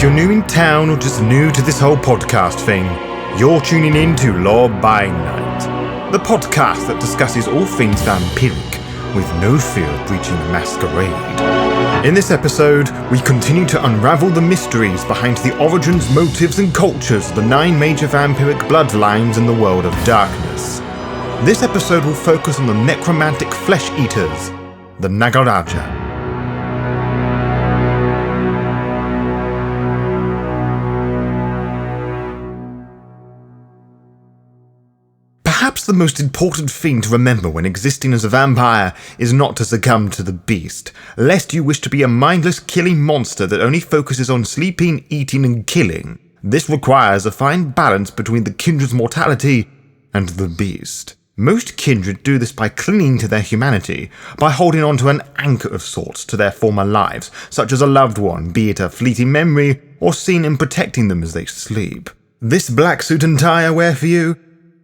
If you're new in town or just new to this whole podcast thing, you're tuning in to Law by Night, the podcast that discusses all things vampiric with no fear of breaching the Masquerade. In this episode, we continue to unravel the mysteries behind the origins, motives, and cultures of the 9 major vampiric bloodlines in the world of darkness. This episode will focus on the necromantic flesh eaters, the Nagaraja. Perhaps the most important thing to remember when existing as a vampire is not to succumb to the beast, lest you wish to be a mindless killing monster that only focuses on sleeping, eating, and killing. This requires a fine balance between the kindred's mortality and the beast. Most kindred do this by clinging to their humanity, by holding on to an anchor of sorts to their former lives, such as a loved one, be it a fleeting memory, or seen in protecting them as they sleep. This black suit and tie I wear for you?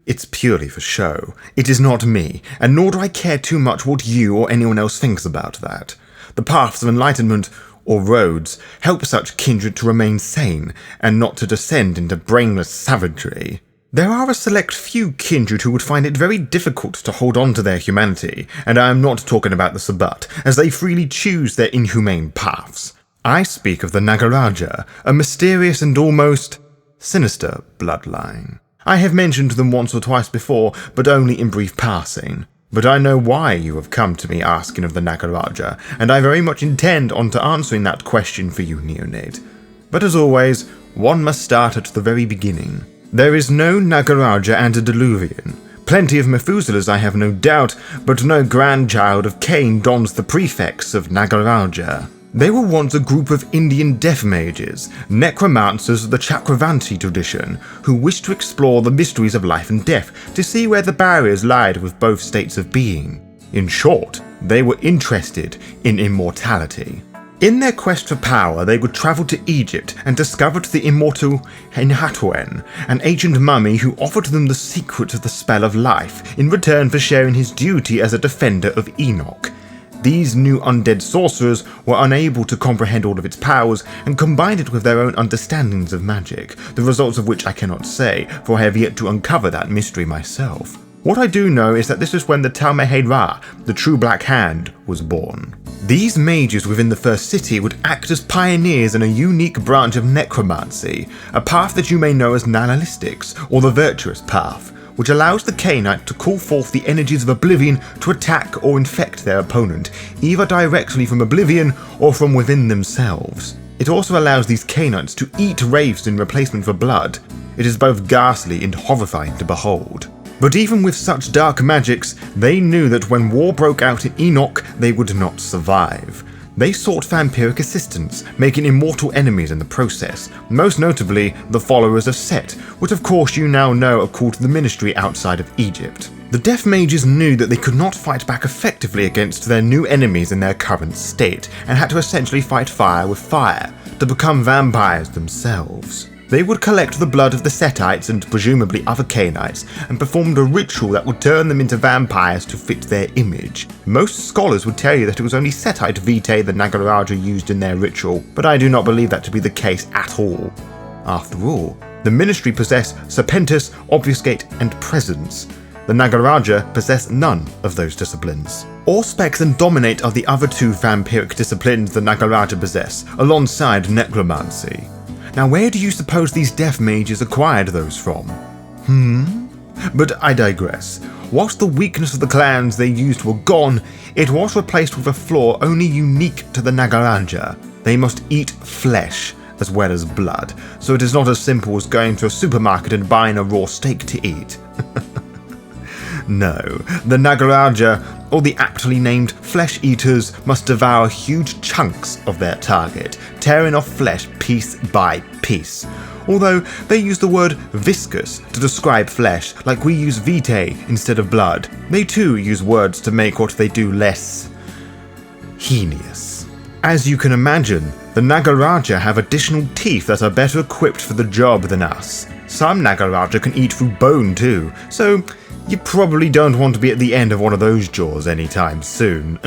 It's purely for show. It is not me, and nor do I care too much what you or anyone else thinks about that. The paths of enlightenment, or roads, help such kindred to remain sane, and not to descend into brainless savagery. There are a select few kindred who would find it very difficult to hold on to their humanity, and I am not talking about the Sabbat, as they freely choose their inhumane paths. I speak of the Nagaraja, a mysterious and almost sinister bloodline. I have mentioned them once or twice before, but only in brief passing. But I know why you have come to me asking of the Nagaraja, and I very much intend on to answering that question for you, neonate. But as always, one must start at the very beginning. There is no Nagaraja antediluvian. Plenty of Methuselahs, I have no doubt, but no grandchild of Cain dons the prefix of Nagaraja. They were once a group of Indian death mages, necromancers of the Chakravanti tradition, who wished to explore the mysteries of life and death to see where the barriers lied with both states of being. In short, they were interested in immortality. In their quest for power, they would travel to Egypt and discovered the immortal Enhatuen, an ancient mummy who offered them the secret of the spell of life in return for sharing his duty as a defender of Enoch. These new undead sorcerers were unable to comprehend all of its powers and combined it with their own understandings of magic, the results of which I cannot say, for I have yet to uncover that mystery myself. What I do know is that this is when the Talmehid Ra, the true Black Hand, was born. These mages within the First City would act as pioneers in a unique branch of necromancy, a path that you may know as Nanalistics, or the Virtuous Path, which allows the Cainite to call forth the energies of oblivion to attack or infect their opponent, either directly from oblivion or from within themselves. It also allows these Cainites to eat wraiths in replacement for blood. It is both ghastly and horrifying to behold. But even with such dark magics, they knew that when war broke out in Enoch, they would not survive. They sought vampiric assistance, making immortal enemies in the process, most notably the followers of Set, which of course you now know are called the Ministry outside of Egypt. The Death Mages knew that they could not fight back effectively against their new enemies in their current state, and had to essentially fight fire with fire, to become vampires themselves. They would collect the blood of the Setites and presumably other Cainites, and performed a ritual that would turn them into vampires to fit their image. Most scholars would tell you that it was only Setite vitae the Nagaraja used in their ritual, but I do not believe that to be the case at all. After all, the Ministry possess Serpentis, Obfuscate, and Presence. The Nagaraja possess none of those disciplines. Auspex and Dominate are the other 2 vampiric disciplines the Nagaraja possess, alongside necromancy. Now where do you suppose these death mages acquired those from? But I digress. Whilst the weakness of the clans they used were gone, it was replaced with a flaw only unique to the Nagaraja. They must eat flesh, as well as blood, so it is not as simple as going to a supermarket and buying a raw steak to eat. No, the Nagaraja, or the aptly named flesh eaters, must devour huge chunks of their target, tearing off flesh piece by piece. Although they use the word viscous to describe flesh, like we use vitae instead of blood, they too use words to make what they do less heinous. As you can imagine, the Nagaraja have additional teeth that are better equipped for the job than us. Some Nagaraja can eat through bone too, so you probably don't want to be at the end of one of those jaws anytime soon.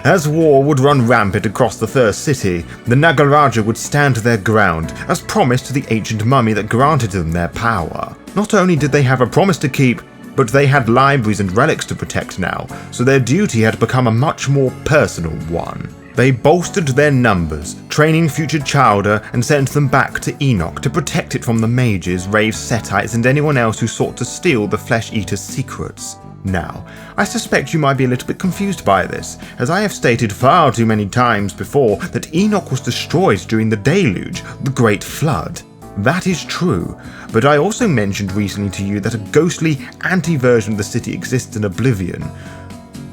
As war would run rampant across the First City, the Nagaraja would stand their ground, as promised to the ancient mummy that granted them their power. Not only did they have a promise to keep, but they had libraries and relics to protect now, so their duty had become a much more personal one. They bolstered their numbers, training future Chowder, and sent them back to Enoch to protect it from the mages, raves, Setites, and anyone else who sought to steal the Flesh Eater's secrets. Now, I suspect you might be a little bit confused by this, as I have stated far too many times before that Enoch was destroyed during the Deluge, the Great Flood. That is true, but I also mentioned recently to you that a ghostly anti-version of the city exists in Oblivion.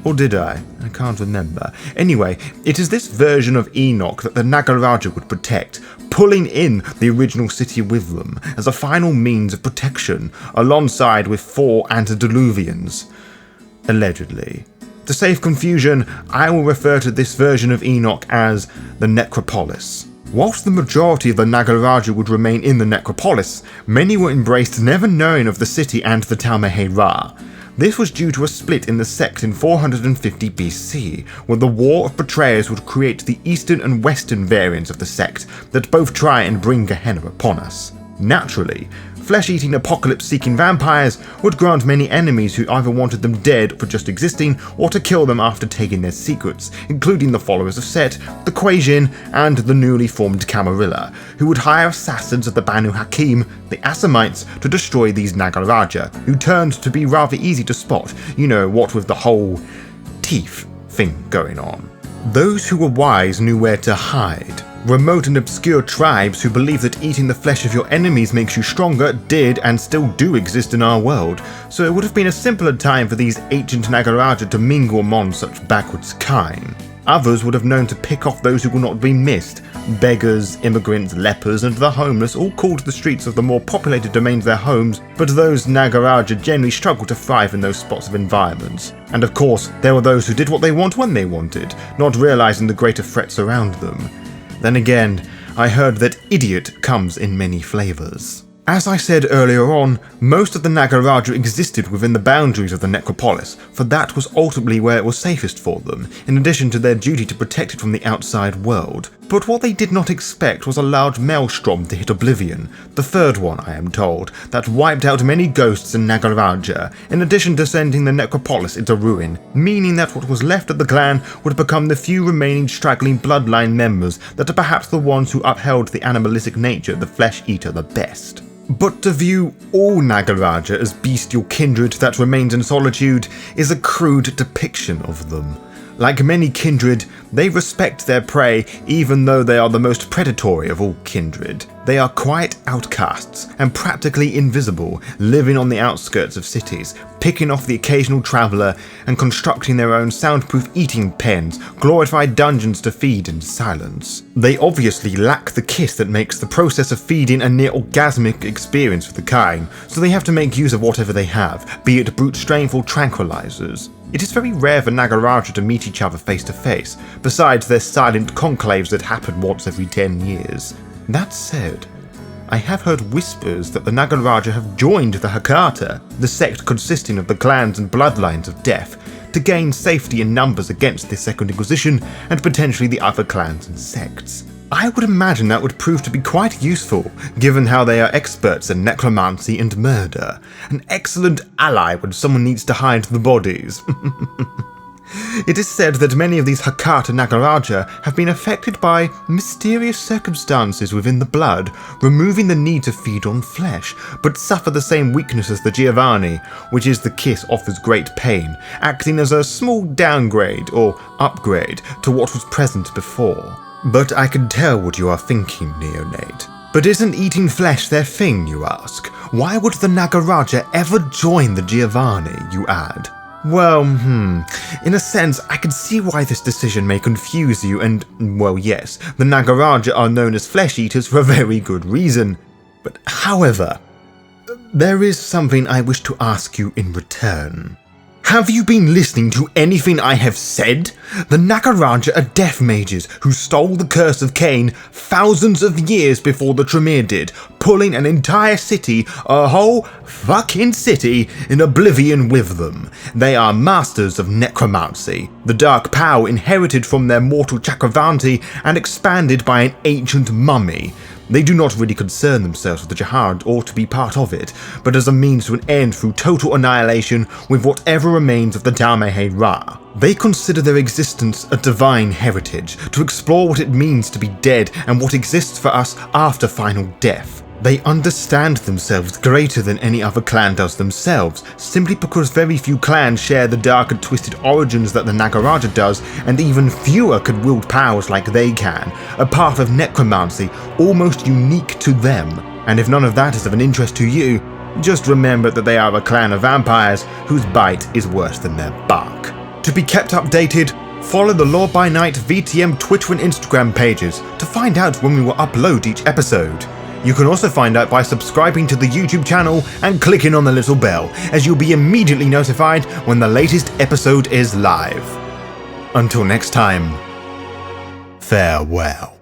Or did I? I can't remember. Anyway, it is this version of Enoch that the Nagaraja would protect, pulling in the original city with them as a final means of protection, alongside with 4 antediluvians. Allegedly. To save confusion, I will refer to this version of Enoch as the Necropolis. Whilst the majority of the Nagaraja would remain in the Necropolis, many were embraced never knowing of the city and the Talmahera. This was due to a split in the sect in 450 BC, where the War of Betrayers would create the eastern and western variants of the sect that both try and bring Gehenna upon us. Naturally, flesh-eating apocalypse-seeking vampires would grant many enemies who either wanted them dead for just existing or to kill them after taking their secrets, including the followers of Set, the Quasian, and the newly formed Camarilla, who would hire assassins of the Banu Hakim, the Assamites, to destroy these Nagaraja, who turned to be rather easy to spot, what with the whole teeth thing going on. Those who were wise knew where to hide. Remote and obscure tribes who believed that eating the flesh of your enemies makes you stronger did and still do exist in our world, so it would have been a simpler time for these ancient Nagaraja to mingle among such backwards kind. Others would have known to pick off those who would not be missed. Beggars, immigrants, lepers, and the homeless all called the streets of the more populated domains their homes, but those Nagaraja generally struggled to thrive in those spots of environments. And of course, there were those who did what they want when they wanted, not realizing the greater threats around them. Then again, I heard that idiot comes in many flavors. As I said earlier on, most of the Nagaraja existed within the boundaries of the Necropolis, for that was ultimately where it was safest for them, in addition to their duty to protect it from the outside world. But what they did not expect was a large maelstrom to hit Oblivion, the third one, I am told, that wiped out many ghosts in Nagaraja, in addition to sending the Necropolis into ruin, meaning that what was left of the clan would become the few remaining straggling bloodline members that are perhaps the ones who upheld the animalistic nature of the Flesh Eater the best. But to view all Nagaraja as bestial kindred that remains in solitude is a crude depiction of them. Like many kindred, they respect their prey even though they are the most predatory of all kindred. They are quiet outcasts and practically invisible, living on the outskirts of cities, picking off the occasional traveller and constructing their own soundproof eating pens, glorified dungeons to feed in silence. They obviously lack the kiss that makes the process of feeding a near orgasmic experience for the kind, so they have to make use of whatever they have, be it brute strength or tranquilizers. It is very rare for Nagaraja to meet each other face to face, besides their silent conclaves that happen once every 10 years. That said, I have heard whispers that the Nagaraja have joined the Hakata, the sect consisting of the clans and bloodlines of death, to gain safety in numbers against the Second Inquisition and potentially the other clans and sects. I would imagine that would prove to be quite useful, given how they are experts in necromancy and murder. An excellent ally when someone needs to hide the bodies. It is said that many of these Hakata Nagaraja have been affected by mysterious circumstances within the blood, removing the need to feed on flesh, but suffer the same weakness as the Giovanni, which is the kiss offers great pain, acting as a small downgrade or upgrade to what was present before. But I can tell what you are thinking, Neonate. But isn't eating flesh their thing, you ask? Why would the Nagaraja ever join the Giovanni, you add? Well, in a sense, I can see why this decision may confuse you and, well, yes, the Nagaraja are known as flesh eaters for a very good reason. But however, there is something I wish to ask you in return. Have you been listening to anything I have said? The Nagaraja are death mages who stole the curse of Cain thousands of years before the Tremere did, pulling an entire city, a whole fucking city, in oblivion with them. They are masters of necromancy, the dark power inherited from their mortal Chakravanti and expanded by an ancient mummy. They do not really concern themselves with the jihad or to be part of it, but as a means to an end through total annihilation with whatever remains of the Damehe-Ra. They consider their existence a divine heritage, to explore what it means to be dead and what exists for us after final death. They understand themselves greater than any other clan does themselves, simply because very few clans share the dark and twisted origins that the Nagaraja does, and even fewer could wield powers like they can, a path of necromancy almost unique to them. And if none of that is of an interest to you, just remember that they are a clan of vampires whose bite is worse than their bark. To be kept updated, follow the Law by Night VTM Twitter and Instagram pages to find out when we will upload each episode. You can also find out by subscribing to the YouTube channel and clicking on the little bell, as you'll be immediately notified when the latest episode is live. Until next time, farewell.